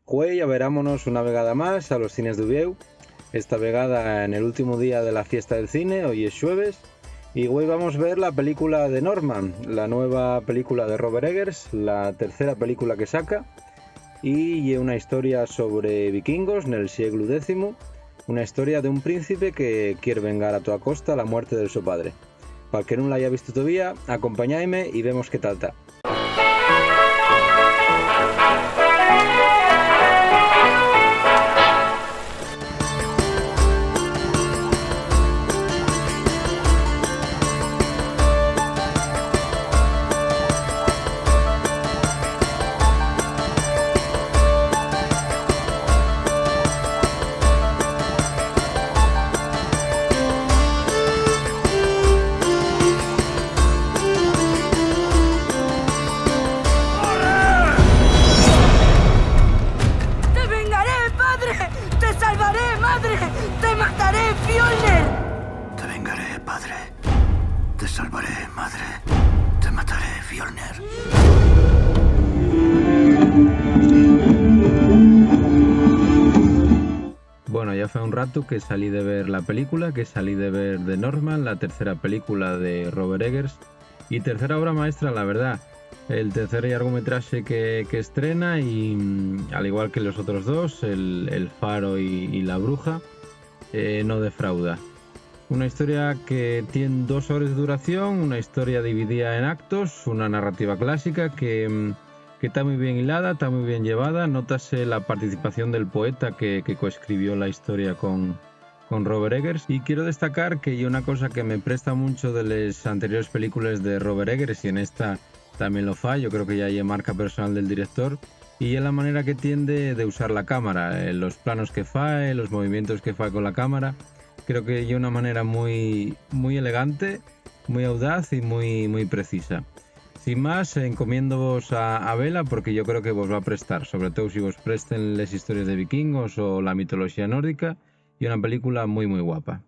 Güey, verámonos una vegada más a los cines de Uvieu. Esta vegada en el último día de la fiesta del cine, hoy es jueves. Y güey, vamos a ver la película de Norman, la nueva película de Robert Eggers, la tercera película que saca. Y una historia sobre vikingos en el siglo X, una historia de un príncipe que quiere vengar a toda costa la muerte de su padre. Para que no la haya visto todavía, acompañadme y vemos qué tal está. Te salvaré, madre. Te mataré, Fjolnir. Bueno, ya fue un rato que salí de ver la película, que salí de ver The Northman, la tercera película de Robert Eggers y tercera obra maestra, la verdad. El tercer largometraje que estrena y al igual que los otros dos, El Faro y La Bruja, no defrauda. Una historia que tiene 2 horas de duración, una historia dividida en actos, una narrativa clásica que está muy bien hilada, está muy bien llevada. Nótase la participación del poeta que coescribió la historia con Robert Eggers. Y quiero destacar que hay una cosa que me presta mucho de las anteriores películas de Robert Eggers, y en esta también lo fa, yo creo que ya hay marca personal del director, y es la manera que tiende de usar la cámara, los planos que fa, los movimientos que fa con la cámara. Creo que hay una manera muy elegante, muy audaz y muy precisa. Sin más, encomiendo-vos a vela porque yo creo que vos va a prestar, sobre todo si vos presten las historias de vikingos o la mitología nórdica, y una película muy guapa.